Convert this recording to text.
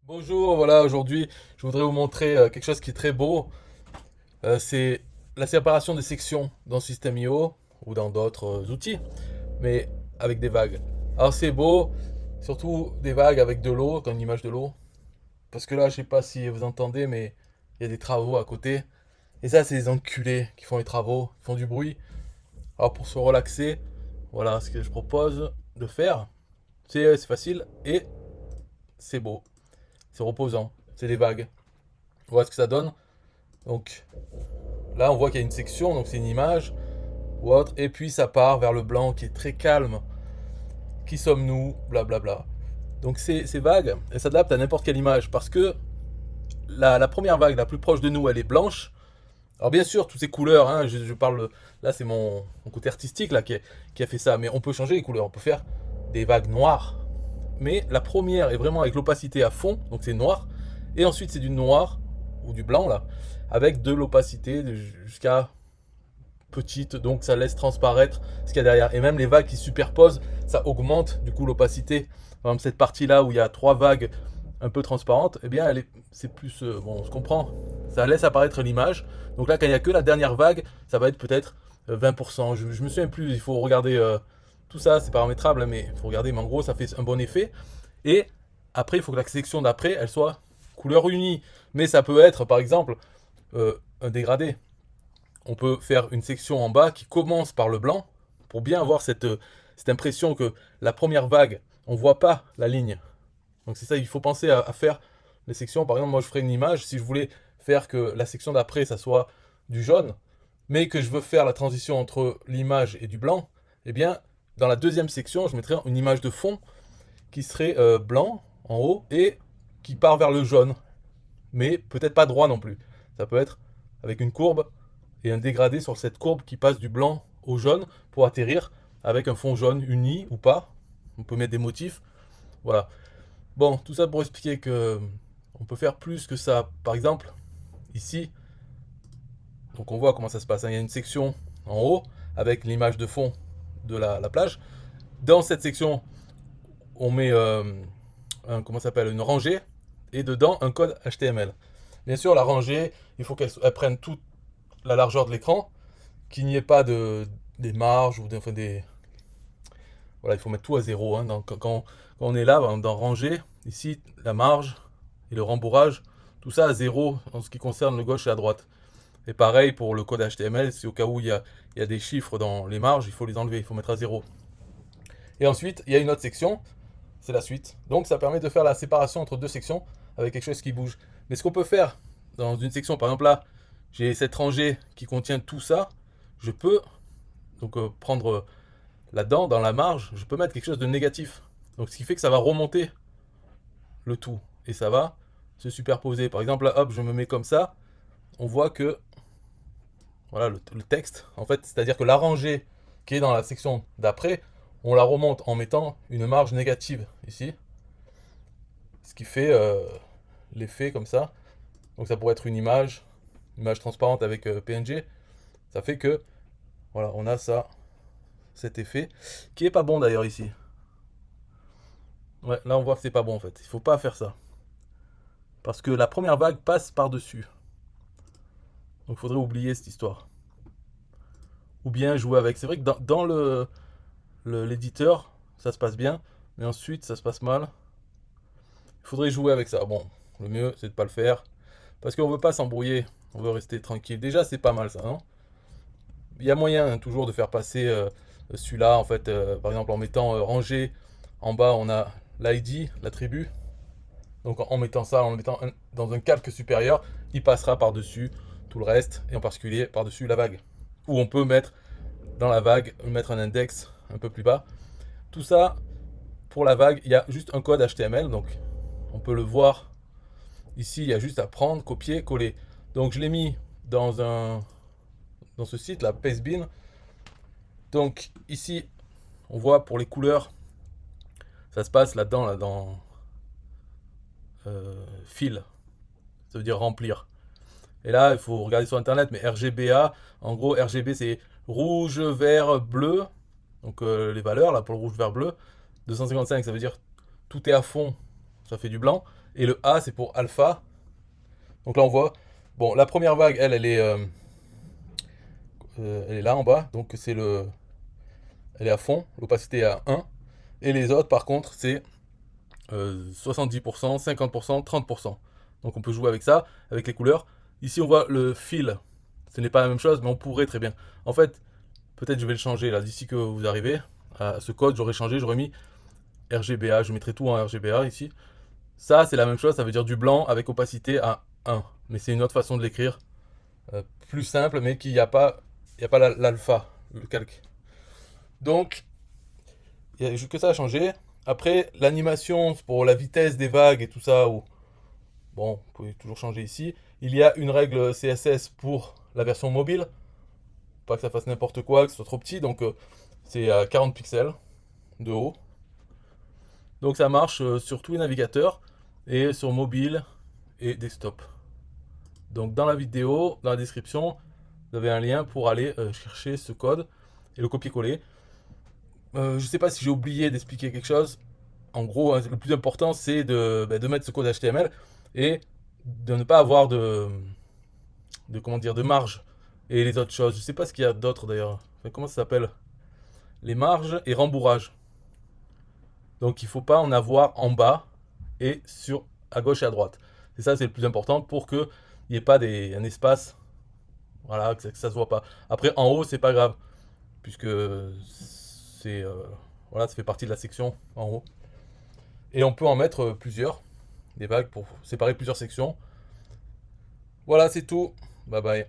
Bonjour, voilà, aujourd'hui je voudrais vous montrer quelque chose qui est très beau. C'est la séparation des sections dans System IO ou dans d'autres outils, mais avec des vagues. Alors c'est beau, surtout des vagues avec de l'eau, comme une image de l'eau. Parce que là, je sais pas si vous entendez, mais il y a des travaux à côté. Et ça, c'est les enculés qui font les travaux, qui font du bruit. Alors pour se relaxer, voilà ce que je propose de faire. C'est facile et c'est beau, c'est reposant, c'est des vagues. Voilà ce que ça donne. Donc là, on voit qu'il y a une section, donc c'est une image ou autre, et puis ça part vers le blanc qui est très calme. Qui sommes-nous? Blablabla. Donc c'est vague, et s'adapte à n'importe quelle image, parce que la première vague, la plus proche de nous, elle est blanche. Alors bien sûr, toutes ces couleurs, hein, je parle, là c'est mon côté artistique là, qui a fait ça, mais on peut changer les couleurs, on peut faire des vagues noires. Mais la première est vraiment avec l'opacité à fond, donc c'est noir, et ensuite c'est du noir, ou du blanc là, avec de l'opacité jusqu'à petite, donc ça laisse transparaître ce qu'il y a derrière. Et même les vagues qui superposent, ça augmente du coup l'opacité. Par exemple, cette partie-là où il y a trois vagues un peu transparentes, eh bien, c'est plus. Bon, on se comprend. Ça laisse apparaître l'image. Donc là, quand il n'y a que la dernière vague, ça va être peut-être 20%. Je me souviens plus, il faut regarder tout ça, c'est paramétrable, hein, mais il faut regarder. Mais en gros, ça fait un bon effet. Et après, il faut que la section d'après, elle soit couleur unie. Mais ça peut être, par exemple, un dégradé. On peut faire une section en bas qui commence par le blanc pour bien avoir cette impression que la première vague, on ne voit pas la ligne. Donc c'est ça, il faut penser à faire les sections. Par exemple, moi je ferais une image, si je voulais faire que la section d'après, ça soit du jaune, mais que je veux faire la transition entre l'image et du blanc, eh bien, dans la deuxième section, je mettrais une image de fond qui serait blanc en haut et qui part vers le jaune, mais peut-être pas droit non plus. Ça peut être avec une courbe et un dégradé sur cette courbe qui passe du blanc au jaune pour atterrir avec un fond jaune uni ou pas. On peut mettre des motifs. Voilà. Bon, tout ça pour expliquer que on peut faire plus que ça. Par exemple, ici, donc on voit comment ça se passe, hein. Il y a une section en haut avec l'image de fond de la plage. Dans cette section, on met comment s'appelle, une rangée et dedans un code HTML. Bien sûr, la rangée, il faut qu'elle prenne toute la largeur de l'écran, qu'il n'y ait pas des marges ou enfin des. Voilà, il faut mettre tout à zéro, hein. Donc, quand on est là, dans ranger, ici, la marge et le rembourrage, tout ça à zéro en ce qui concerne le gauche et la droite. Et pareil pour le code HTML, si au cas où il y a des chiffres dans les marges, il faut les enlever, il faut mettre à zéro. Et ensuite, il y a une autre section, c'est la suite. Donc ça permet de faire la séparation entre deux sections avec quelque chose qui bouge. Mais ce qu'on peut faire dans une section, par exemple là, j'ai cette rangée qui contient tout ça, je peux donc prendre là-dedans, dans la marge, je peux mettre quelque chose de négatif. Donc ce qui fait que ça va remonter le tout. Et ça va se superposer. Par exemple, là, hop, je me mets comme ça. On voit que, voilà, le texte, en fait, c'est-à-dire que la rangée qui est dans la section d'après, on la remonte en mettant une marge négative ici. Ce qui fait l'effet comme ça. Donc ça pourrait être une image transparente avec PNG. Ça fait que, voilà, on a ça, cet effet, qui est pas bon d'ailleurs ici. Ouais, là on voit que c'est pas bon en fait. Il faut pas faire ça. Parce que la première vague passe par-dessus. Donc il faudrait oublier cette histoire. Ou bien jouer avec. C'est vrai que dans l'éditeur, ça se passe bien. Mais ensuite, ça se passe mal. Il faudrait jouer avec ça. Bon, le mieux, c'est de pas le faire. Parce qu'on veut pas s'embrouiller. On veut rester tranquille. Déjà, c'est pas mal ça, non? Il y a moyen hein, toujours de faire passer celui-là. En fait, par exemple, en mettant rangé en bas, on a l'ID, l'attribut. Donc en mettant ça, en le mettant dans un calque supérieur, il passera par-dessus tout le reste, et en particulier par-dessus la vague. Ou on peut mettre dans la vague, mettre un index un peu plus bas. Tout ça, pour la vague, il y a juste un code HTML, donc on peut le voir ici, il y a juste à prendre, copier, coller. Donc je l'ai mis dans ce site, la Pastebin. Donc ici, on voit pour les couleurs, ça se passe là-dedans, là, dans fill, ça veut dire remplir. Et là, il faut regarder sur internet, mais RGBA, en gros, RGB c'est rouge, vert, bleu. Donc les valeurs là pour le rouge, vert, bleu. 255, ça veut dire tout est à fond, ça fait du blanc. Et le A, c'est pour alpha. Donc là, on voit, bon, la première vague, elle est là en bas. Donc elle est à fond. L'opacité est à 1. Et les autres, par contre, c'est 70%, 50%, 30%. Donc on peut jouer avec ça, avec les couleurs. Ici, on voit le fil. Ce n'est pas la même chose, mais on pourrait très bien. En fait, peut-être je vais le changer là. D'ici que vous arrivez à ce code, j'aurais changé, j'aurais mis RGBA. Je mettrai tout en RGBA ici. Ça, c'est la même chose. Ça veut dire du blanc avec opacité à 1. Mais c'est une autre façon de l'écrire. Plus simple, mais qu'il n'y a pas, l'alpha, le calque. Donc, il n'y a que ça à changer. Après, l'animation pour la vitesse des vagues et tout ça, bon, vous pouvez toujours changer ici. Il y a une règle CSS pour la version mobile. Pas que ça fasse n'importe quoi, que ce soit trop petit. Donc, c'est à 40 pixels de haut. Donc, ça marche sur tous les navigateurs et sur mobile et desktop. Donc, dans la vidéo, dans la description, vous avez un lien pour aller chercher ce code et le copier-coller. Je ne sais pas si j'ai oublié d'expliquer quelque chose. En gros, hein, le plus important, c'est de mettre ce code HTML et de ne pas avoir de marge. Et les autres choses, je ne sais pas ce qu'il y a d'autre d'ailleurs. Enfin, comment ça s'appelle? Les marges et rembourrage. Donc il ne faut pas en avoir en bas et à gauche et à droite. Et ça, c'est le plus important pour qu'il n'y ait pas un espace, voilà, que ça ne se voit pas. Après, en haut, c'est pas grave, puisque voilà, ça fait partie de la section en haut. Et on peut en mettre plusieurs, des vagues pour séparer plusieurs sections. Voilà, c'est tout. Bye bye.